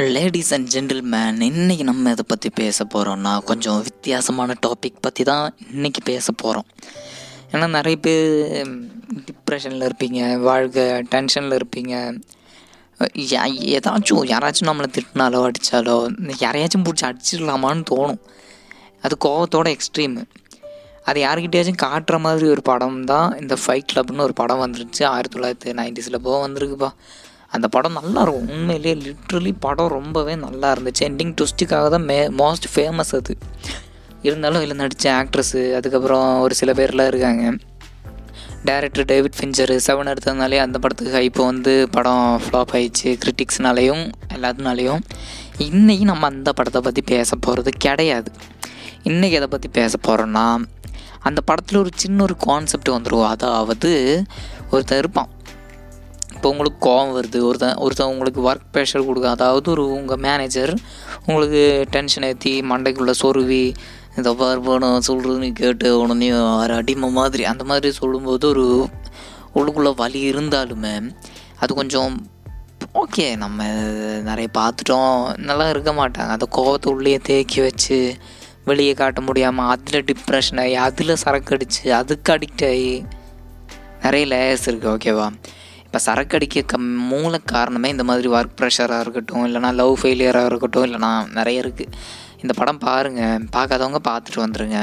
Ladies and gentleman, இன்றைக்கி நம்ம இதை பற்றி பேச போகிறோம்னா கொஞ்சம் வித்தியாசமான டாபிக் பற்றி தான் இன்றைக்கி பேச போகிறோம். ஏன்னா நிறைய பேர் டிப்ரெஷனில் இருப்பீங்க, வாழ்க்கை டென்ஷனில் இருப்பீங்க. யாராச்சும் நம்மளை திட்டினாலோ அடித்தாலோ யாரையாச்சும் பிடிச்சி அடிச்சிடலாமான்னு தோணும். அது கோவத்தோட எக்ஸ்ட்ரீமு. அது யார்கிட்டயாச்சும் காட்டுற மாதிரி ஒரு படம் தான் இந்த ஃபைட் கிளப்னு ஒரு படம் வந்துருச்சு. 1990s வந்திருக்குப்பா. அந்த படம் நல்லாயிருக்கும். உண்மையிலேயே லிட்ரலி படம் ரொம்பவே நல்லா இருந்துச்சு. எண்டிங் ட்விஸ்ட்டுக்காக தான் மோஸ்ட் ஃபேமஸ் அது. இருந்தாலும் இதில் நடித்த ஆக்ட்ரஸ்ஸு, அதுக்கப்புறம் ஒரு சில பேர்லாம் இருக்காங்க. டைரக்டர் டேவிட் ஃபின்ச்சரு 7 எடுத்ததுனாலே அந்த படத்துக்கு இப்போ படம் ஃப்ளாப் ஆயிடுச்சு, கிரிட்டிக்ஸ்னாலேயும் எல்லாத்துனாலேயும். இன்றைக்கி நம்ம அந்த படத்தை பற்றி பேச போகிறது கிடையாது. இன்றைக்கி எதை பற்றி பேச போகிறோன்னா, அந்த படத்தில் ஒரு சின்ன ஒரு கான்செப்ட் வந்துடும். அதாவது ஒருத்தன் இருப்பான். இப்போ உங்களுக்கு கோவம் வருது, ஒருத்தன் உங்களுக்கு ஒர்க் ப்ரெஷர் கொடுக்க, அதாவது உங்கள் மேனேஜர் உங்களுக்கு டென்ஷன் ஏற்றி மண்டைக்குள்ளே சொருவி இந்த பார்ப்பணும் சொல்கிறதுன்னு கேட்டு உடனே அடிமை மாதிரி அந்த மாதிரி சொல்லும்போது உள்ளுக்குள்ளே வலி இருந்தாலுமே அது கொஞ்சம் ஓகே, நம்ம நிறைய பார்த்துட்டோம், நல்லா இருக்க மாட்டாங்க. அந்த கோவத்தை உள்ளே தேக்கி வச்சு வெளியே காட்ட முடியாமல் அதில் டிப்ரெஷன் ஆகி அதில் சரக்கு அடித்து அதுக்கு அடிக்ட் ஆகி நிறைய லேயர்ஸ் இருக்குது. ஓகேவா? இப்போ சரக்கு அடிக்க மூல காரணமே இந்த மாதிரி ஒர்க் ப்ரெஷராக இருக்கட்டும், இல்லைனா லவ் ஃபெயிலியராக இருக்கட்டும், இல்லைனா நிறைய இருக்குது. இந்த படம் பாருங்கள், பார்க்காதவங்க பார்த்துட்டு வந்துடுங்க.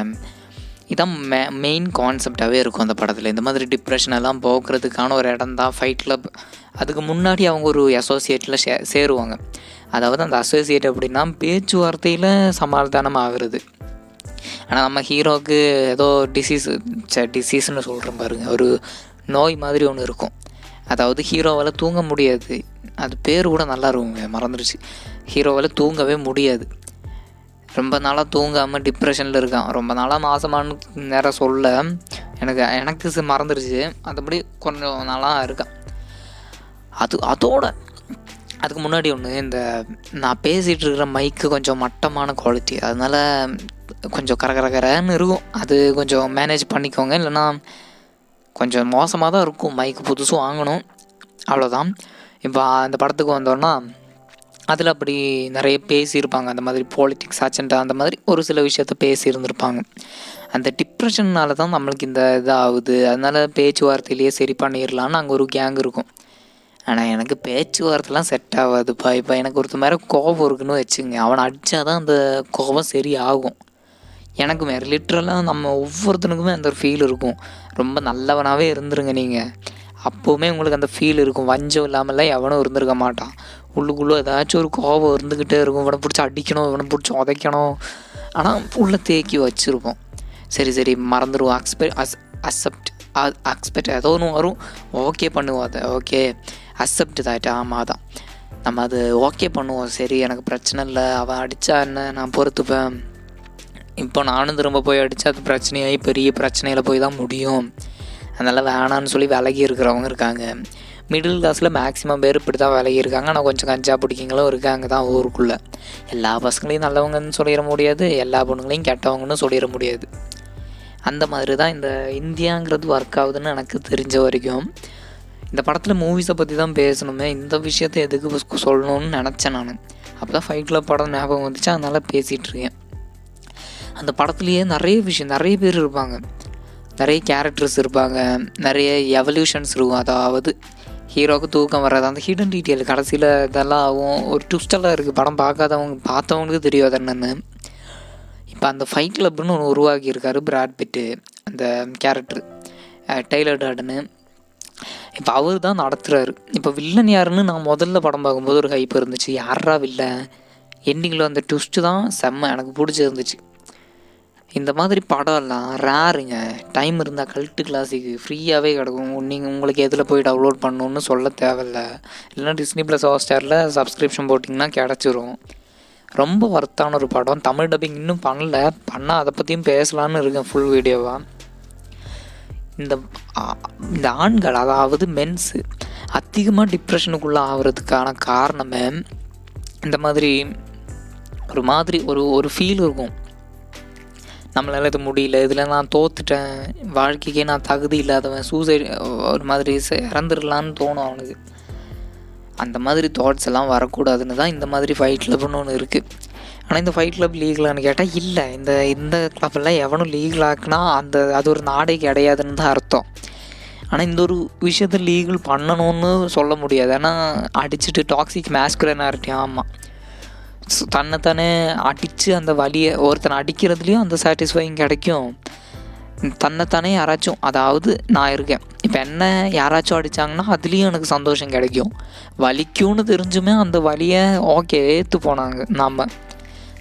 இதான் மெயின் கான்செப்டாகவே இருக்கும் அந்த படத்தில். இந்த மாதிரி டிப்ரெஷன் எல்லாம் போக்குறதுக்கான ஒரு இடம் தான் ஃபைட் கிளப். அதுக்கு முன்னாடி அவங்க ஒரு அசோசியேட்டில் சேருவாங்க. அதாவது அந்த அசோசியேட் அப்படின்னா பேச்சுவார்த்தையில் சமாதானம் ஆகுறது. ஆனால் நம்ம ஹீரோவுக்கு ஏதோ டிசீஸ்னு சொல்கிறேன் பாருங்க, ஒரு நோய் மாதிரி ஒன்று இருக்கும். அதாவது ஹீரோவால் தூங்க முடியாது. அது பேர் கூட நல்லா இருக்குங்க, மறந்துடுச்சு. ஹீரோவால் தூங்கவே முடியாது. ரொம்ப நாளாக தூங்காமல் டிப்ரெஷனில் இருக்கான். ரொம்ப நாளாக மாசமானு நேரம் சொல்ல எனக்கு மறந்துடுச்சு. அதுபடி கொஞ்சம் நாளாக இருக்கான். அதுக்கு முன்னாடி ஒன்று, நான் பேசிகிட்டு இருக்கிற மைக்கு கொஞ்சம் மட்டமான குவாலிட்டி, அதனால் கொஞ்சம் கரகரன்னு இருக்கும். அது கொஞ்சம் மேனேஜ் பண்ணிக்கோங்க, இல்லைன்னா கொஞ்சம் மோசமாக தான் இருக்கும். மைக்கு புதுசும் வாங்கணும், அவ்வளோதான். இப்போ அந்த படத்துக்கு வந்தோன்னா அதில் அப்படி நிறைய பேசியிருப்பாங்க. அந்த மாதிரி பாலிட்டிக்ஸ் அஜெண்டா அந்த மாதிரி ஒரு சில விஷயத்த பேசியிருந்திருப்பாங்க. அந்த டிப்ரெஷன்னால தான் நம்மளுக்கு இந்த இதாகுது, அதனால் பேச்சுவார்த்தையிலேயே சரி பண்ணிடலான்னு அங்கே ஒரு கேங் இருக்கும். ஆனால் எனக்கு பேச்சுவார்த்தைலாம் செட் ஆகாதுப்பா. இப்போ எனக்கு ஒருத்தர் மேலே கோபம் இருக்குன்னு வச்சுங்க, அவனை அடித்தா தான் அந்த கோபம் சரி ஆகும். எனக்குமே லிட்ரலாக நம்ம ஒவ்வொருத்தனுக்குமே அந்த ஒரு ஃபீல் இருக்கும். ரொம்ப நல்லவனாகவே இருந்துருங்க நீங்கள், அப்போவுமே உங்களுக்கு அந்த ஃபீல் இருக்கும். வஞ்சம் இல்லாமலாம் எவனும் இருந்திருக்க மாட்டான். உள்ளுக்குள்ளே ஏதாச்சும் ஒரு கோபம் இருந்துக்கிட்டே இருக்கும். இவனை பிடிச்சி அடிக்கணும், இவனை பிடிச்சி உதைக்கணும், ஆனால் உள்ளே தேக்கி வச்சுருப்போம். சரி மறந்துடுவோம். அக்ஸ்பெக்ட் ஏதோ ஒன்று வரும், ஓகே பண்ணுவோம். அதை ஓகே அக்செப்ட் தாட், ஆமாம் தான் நம்ம அது ஓகே பண்ணுவோம். சரி, எனக்கு பிரச்சனை இல்லை, அவன் அடித்தா என்ன, நான் பொறுத்துப்பேன். இப்போ நானும் திரும்ப போய் அடித்தா அது பிரச்சனையாகி பெரிய பிரச்சனையில் போய் தான் முடியும். அதனால் வேணான்னு சொல்லி விலகி இருக்கிறவங்க இருக்காங்க. மிடில் கிளாஸில் மேக்ஸிமம் பேர் இப்படி தான் விலகி இருக்காங்க. ஆனால் கொஞ்சம் கஞ்சா பிடிக்கிங்களும் இருக்காங்க தான் ஊருக்குள்ளே. எல்லா பசங்களையும் நல்லவங்கன்னு சொல்லிட முடியாது, எல்லா பொண்ணுங்களையும் கெட்டவங்கன்னு சொல்லிட முடியாது. அந்த மாதிரி தான் இந்த இந்தியாங்கிறது ஒர்க் ஆகுதுன்னு எனக்கு தெரிஞ்ச வரைக்கும். இந்த படத்தில் மூவிஸை பற்றி தான் பேசணுமே, இந்த விஷயத்தை எதுக்கு சொல்லணும்னு நினச்சேன் நான். அப்போ தான் ஃபைட் கிளப் படம் ஞாபகம் வந்துச்சு, அதனால் பேசிகிட்ருக்கேன். அந்த படத்துலேயே நிறைய பேர் இருப்பாங்க, நிறைய கேரக்டர்ஸ் இருப்பாங்க, நிறைய எவல்யூஷன்ஸ் இருக்கும். அதாவது ஹீரோவுக்கு தூக்கம் வராது, அந்த ஹிடன் டீட்டெயில் கடைசியில் இதெல்லாம் ஆகும். ஒரு ட்விஸ்டெல்லாம் இருக்குது. படம் பார்த்தவங்களுக்கு தெரியும் அது என்னென்னு. இப்போ அந்த ஃபைட் கிளப்னு ஒன்று உருவாக்கியிருக்காரு பிராட் பிட்டு, அந்த கேரக்டர் டெய்லர் டார்டனு. இப்போ அவர் தான் நடத்துகிறாரு. இப்போ வில்லன் யாருன்னு நான் முதல்ல படம் பார்க்கும்போது ஒரு ஹைப் இருந்துச்சு, யாரா வில்லன். எண்டிங்கில் அந்த ட்விஸ்ட்டு தான் செம்ம, எனக்கு பிடிச்சிருந்துச்சு. இந்த மாதிரி படம்லாம் ரேருங்க. டைம் இருந்தால் கல்ட்டு கிளாஸிக்கு ஃப்ரீயாகவே கிடக்கும். உங்களுக்கு எதில் போய் டவுன்லோட் பண்ணணுன்னு சொல்ல தேவையில்லை. இல்லைனா டிஸ்னி ப்ளஸ் ஹாட்ஸ்டாரில் சப்ஸ்கிரிப்ஷன் போட்டிங்கன்னா கிடச்சிரும். ரொம்ப ஒர்த்தான ஒரு படம். தமிழ் டப்பிங் இன்னும் பண்ணால் அதை பற்றியும் பேசலான்னு இருக்கேன் ஃபுல் வீடியோவாக. இந்த ஆண்கள், அதாவது மென்ஸு அதிகமாக டிப்ரெஷனுக்குள்ளே ஆகிறதுக்கான காரணமே இந்த மாதிரி ஒரு ஃபீல் இருக்கும். நம்மளால் இது முடியல, இதில் நான் தோத்துட்டேன், வாழ்க்கைக்கே நான் தகுதி இல்லாதவன், சூசைட் ஒரு மாதிரி இறந்துடலான்னு தோணும் அவனுக்கு. அந்த மாதிரி தாட்ஸ் எல்லாம் வரக்கூடாதுன்னு தான் இந்த மாதிரி ஃபைட் கிளப்னு ஒன்று இருக்குது. ஆனால் இந்த ஃபைட் கிளப் லீகலான்னு கேட்டால் இல்லை. இந்த கிளப்பெல்லாம் எவனும் லீகல் ஆக்குனா அது ஒரு நாடே கிடையாதுன்னு தான் அர்த்தம். ஆனால் இந்த ஒரு விஷயத்த லீகல் பண்ணணும்னு சொல்ல முடியாது. ஏன்னா அடிச்சுட்டு டாக்ஸிக் மேஸ்குலினாரிட்டி. ஆமாம், தன்னைத்தானே அடித்து அந்த வலியை ஒருத்தனை அடிக்கிறதுலேயும் அந்த சாட்டிஸ்ஃபைங் கிடைக்கும். தன்னைத்தானே யாராச்சும், அதாவது நான் இருக்கேன் இப்போ என்ன யாராச்சும் அடித்தாங்கன்னா அதுலேயும் எனக்கு சந்தோஷம் கிடைக்கும். வலிக்கும்னு தெரிஞ்சுமே அந்த வலியை ஓகே ஏற்று போனாங்க. நாம்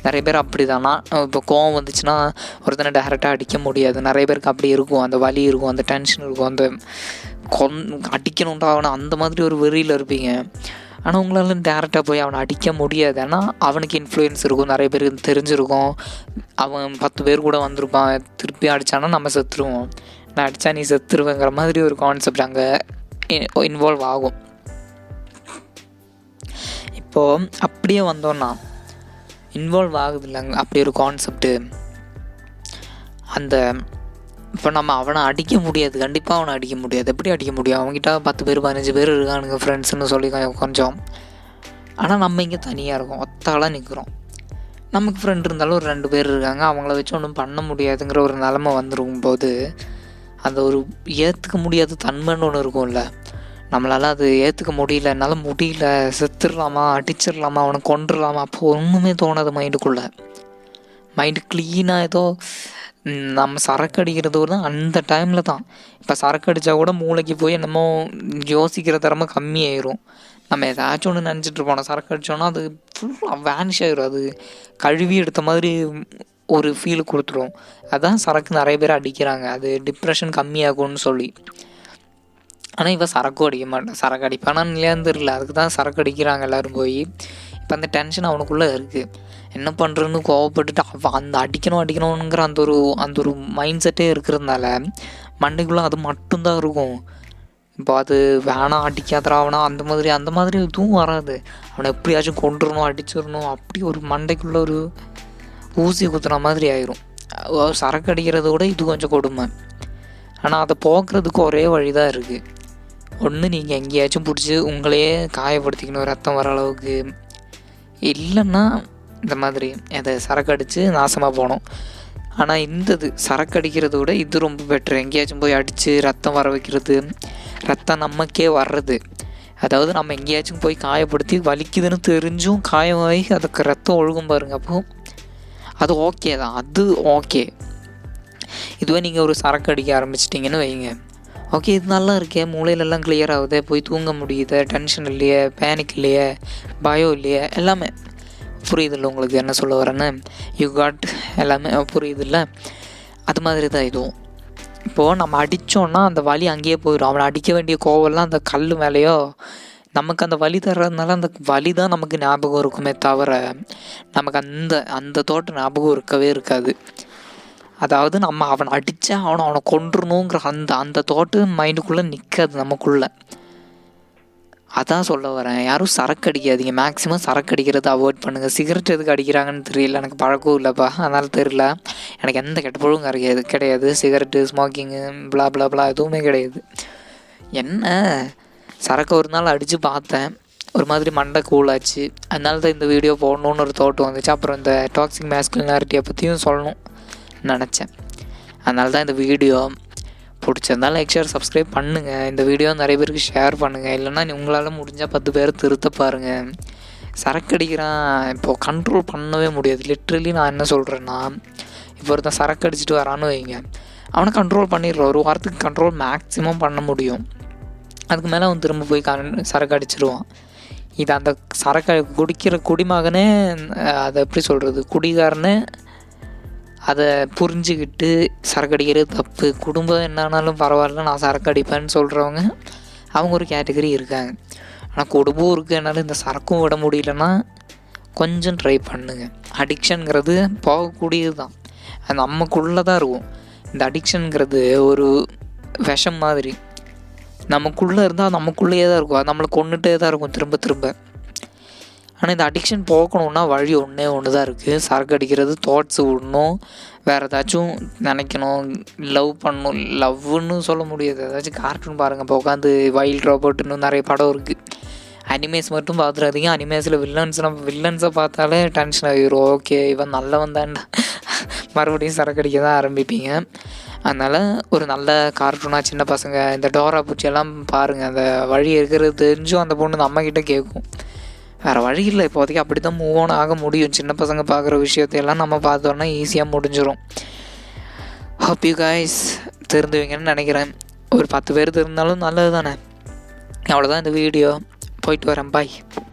நிறைய பேர் அப்படி தானா, இப்போ கோவம் வந்துச்சுன்னா ஒருத்தனை டேரெக்டாக அடிக்க முடியாது. நிறைய பேருக்கு அப்படி இருக்கும், அந்த வலி இருக்கும், அந்த டென்ஷன் இருக்கும், அந்த அடிக்கணுன்றாகணும் அந்த மாதிரி ஒரு வெறியில் இருப்பீங்க. ஆனால் உங்களால் டேரெக்டாக போய் அவனை அடிக்க முடியாது. ஏன்னா அவனுக்கு இன்ஃப்ளூயன்ஸ் இருக்கும், நிறைய பேருக்கு தெரிஞ்சிருக்கும். அவன் 10 பேர் கூட வந்திருப்பான், திருப்பி அடித்தானா நம்ம செத்துருவோம், நான் அடித்தா நீ செத்துருவேங்கிற மாதிரி ஒரு கான்செப்ட் அங்கே இன்வால்வ் ஆகும். இப்போது அப்படியே வந்தோன்னா இன்வால்வ் ஆகுது இல்லைங்க அப்படி ஒரு கான்செப்டு. அந்த இப்போ நம்ம அவனை அடிக்க முடியாது, கண்டிப்பாக அவனை அடிக்க முடியாது. எப்படி அடிக்க முடியும்? அவங்ககிட்ட 10 பேர் 15 பேர் இருக்கானுங்க ஃப்ரெண்ட்ஸுன்னு சொல்லி கொஞ்சம். ஆனால் நம்ம இங்கே தனியாக இருக்கோம், ஒத்தாளாக நிற்கிறோம். நமக்கு ஃப்ரெண்ட் இருந்தாலும் ஒரு 2 பேர் இருக்காங்க, அவங்கள வச்சு ஒன்றும் பண்ண முடியாதுங்கிற ஒரு நிலமை வந்துருக்கும் போது அந்த ஒரு ஏற்றுக்க முடியாத தன்மைன்னு ஒன்று இருக்கும்ல, நம்மளால் அது ஏற்றுக்க முடியல, என்னால் முடியல, செத்துடலாமா, அடிச்சிடலாமா, அவனை கொண்டுடலாமா, அப்போ ஒன்றுமே தோணாது மைண்டுக்குள்ளே. மைண்டு க்ளீனாக ஏதோ நம்ம சரக்கு அடிக்கிறது தான் அந்த டைமில் தான். இப்போ சரக்கு அடித்தா கூட மூளைக்கு போய் என்னமோ யோசிக்கிற திறமை கம்மியாயிரும். நம்ம ஏதாச்சும் ஒன்று நினச்சிட்ருப்போம், சரக்கு அடித்தோன்னா அது ஃபுல்லாக வேனிஷ் ஆயிரும், அது கழுவி எடுத்த மாதிரி ஒரு ஃபீல் கொடுத்துரும். அதுதான் சரக்கு நிறைய பேர் அடிக்கிறாங்க, அது டிப்ரெஷன் கம்மியாகும்னு சொல்லி. ஆனால் இவன் சரக்கும் அடிக்க மாட்டான், சரக்கு அடிப்பானான்னு இல்லையான்னு தெரியல, அதுக்கு தான் சரக்கு அடிக்கிறாங்க எல்லோரும் போய். இப்போ அந்த டென்ஷன் அவனுக்குள்ளே இருக்குது, என்ன பண்ணுறதுன்னு கோவப்பட்டுட்டு அவன் அந்த அடிக்கணுங்கிற அந்த ஒரு மைண்ட் செட்டே இருக்கிறதுனால மண்டைக்குள்ளே அது மட்டும்தான் இருக்கும். இப்போ அது வேணாம், அடிக்காதராவனா அந்த மாதிரி எதுவும் வராது. அவனை எப்படியாச்சும் கொண்டுடணும், அடிச்சிடணும், அப்படி ஒரு மண்டைக்குள்ளே ஒரு ஊசி குத்துற மாதிரி ஆயிரும். சரக்கு அடிக்கிறத விட இது கொஞ்சம் கொடுமை. ஆனால் அதை போக்குறதுக்கு ஒரே வழி தான் இருக்குது. ஒன்று நீங்கள் எங்கேயாச்சும் பிடிச்சி உங்களையே காயப்படுத்திக்கணும் ரத்தம் வர அளவுக்கு, இல்லைன்னா இந்த மாதிரி அதை சரக்கு அடித்து நாசமாக போகணும். ஆனால் சரக்கு அடிக்கிறத விட இது ரொம்ப பெட்ரு. எங்கேயாச்சும் போய் அடித்து ரத்தம் வர வைக்கிறது, ரத்தம் நமக்கே வர்றது. அதாவது நம்ம எங்கேயாச்சும் போய் காயப்படுத்தி வலிக்குதுன்னு தெரிஞ்சும் காயமாகி அதுக்கு ரத்தம் ஒழுகும் பாருங்க, அப்போது அது ஓகே தான், அது ஓகே. இதுவே நீங்கள் ஒரு சரக்கு அடிக்க ஆரம்பிச்சிட்டிங்கன்னு வைங்க, ஓகே இது நல்லா இருக்கே, மூளையிலெல்லாம் கிளியர் ஆகுது, போய் தூங்க முடியுது, டென்ஷன் இல்லையே, பேனிக் இல்லையே, பயம் இல்லையே, எல்லாமே புரியுதில்ல உங்களுக்கு என்ன சொல்ல வரேன்னு, யூ காட் எல்லாமே புரியுதில்ல. அது மாதிரி தான் இதுவும். இப்போது நம்ம அடித்தோன்னா அந்த வலி அங்கேயே போயிடும். அவனை அடிக்க வேண்டிய கோவம்லாம் அந்த கல் மேலேயோ, நமக்கு அந்த வலி தர்றதுனால அந்த வலி தான் நமக்கு ஞாபகம் இருக்குமே தவிர நமக்கு அந்த தோட்ட ஞாபகம் இருக்கவே இருக்காது. அதாவது நம்ம அவனை அடித்தா அவனை கொண்டுறணுங்கிற அந்த தோட்டு மைண்டுக்குள்ளே நிற்காது நமக்குள்ளே. அதான் சொல்ல வரேன், யாரும் சரக்கு அடிக்காதீங்க, மேக்ஸிமம் சரக்கு அடிக்கிறத அவாய்ட் பண்ணுங்கள். சிகரெட் எதுக்கு அடிக்கிறாங்கன்னு தெரியல, எனக்கு பழக்கம் இல்லைப்பா, அதனால் தெரியல. எனக்கு எந்த கெட்ட பழக்கம் கிடையாது. சிகரெட்டு, ஸ்மோக்கிங்கு, பிளா பிளா பிளா எதுவுமே கிடையாது. என்ன சரக்கு ஒரு நாள் அடித்து பார்த்தேன், ஒரு மாதிரி மண்டை கூலாச்சு. அதனால தான் இந்த வீடியோ போடணுன்னு ஒரு தோட்டம் வந்துச்சு. அப்புறம் இந்த டாக்ஸிக் மேஸ்குலினாரிட்டியை பற்றியும் சொல்லணும் நினச்சேன். அதனால தான் இந்த வீடியோ பிடிச்சிருந்தாலும் லைக், ஷேர், சப்ஸ்கிரைப் பண்ணுங்கள். இந்த வீடியோ நிறைய பேருக்கு ஷேர் பண்ணுங்கள். இல்லைன்னா உங்களால் முடிஞ்சால் 10 பேர் திருத்த பாருங்கள். சரக்கு அடிக்கிறான் இப்போது கண்ட்ரோல் பண்ணவே முடியாது. லிட்ரலி நான் என்ன சொல்கிறேன்னா, இப்போ ஒருத்தன் சரக்கு அடிச்சுட்டு வரான்னு வைங்க, அவனை கண்ட்ரோல் பண்ணிடுறான். ஒரு வாரத்துக்கு கண்ட்ரோல் மேக்ஸிமம் பண்ண முடியும். அதுக்கு மேலே அவன் திரும்ப போய் சரக்கு அடிச்சிடுவான். இது அந்த சரக்கு குடிக்கிற குடிமகனே, அதை எப்படி சொல்கிறது, குடிகாரனே அதை புரிஞ்சுக்கிட்டு சரக்கு அடிக்கிறது தப்பு, குடும்பம் என்னானாலும் பரவாயில்ல நான் சரக்கு அடிப்பேன்னு சொல்கிறவங்க அவங்க ஒரு கேட்டகரி இருக்காங்க. ஆனால் குடும்பம் இருக்குனாலும் இந்த சரக்கும் விட முடியலன்னா கொஞ்சம் ட்ரை பண்ணுங்க. அடிக்ஷனுங்கிறது போகக்கூடியது தான், அது நமக்குள்ளே தான் இருக்கும். இந்த அடிக்ஷனுங்கிறது ஒரு விஷம் மாதிரி, நமக்குள்ளே இருந்தால் நமக்குள்ளேயே தான் இருக்கும், அது நம்மளை கொண்டுகிட்டே தான் இருக்கும் திரும்ப திரும்ப. ஆனால் இந்த அடிக்ஷன் போக்கணுன்னா வழி ஒன்று தான் இருக்குது. சரக்கு அடிக்கிறது, தாட்ஸ் விடணும், வேறு ஏதாச்சும் நினைக்கணும், லவ் பண்ணணும். லவ்னு சொல்ல முடியாது, ஏதாச்சும் கார்ட்டூன் பாருங்கள், இப்போ உட்காந்து வைல்ட் ரோபோட்டுன்னு நிறைய படம் இருக்குது, அனிமேஸ் மட்டும் பார்த்துடாதீங்க. அனிமேஸில் வில்லன்ஸை பார்த்தாலே டென்ஷன் ஆகிரும். ஓகே இவன் நல்லவன் தான்டா, மறுபடியும் சரக்கடிக்க தான் ஆரம்பிப்பீங்க. அதனால் ஒரு நல்ல கார்ட்டூனாக சின்ன பசங்க இந்த டோரா பூச்சியெல்லாம் பாருங்கள். அந்த வழி இருக்கிறது தெரிஞ்சும் அந்த பொண்ணு நம்மக்கிட்ட கேட்கும். வேறு வழி இல்லை, இப்போதைக்கு அப்படி தான் மூவ் ஆன் ஆக முடியும். சின்ன பசங்க பார்க்குற விஷயத்தையெல்லாம் நம்ம பார்த்தோன்னா ஈஸியாக முடிஞ்சிடும். ஹோப் யூ கைஸ் திருந்துவீங்கன்னு நினைக்கிறேன். ஒரு 10 பேர் திருந்தாலும் நல்லது தானே. அவ்வளோதான் இந்த வீடியோ. போயிட்டு வரேன், பாய்.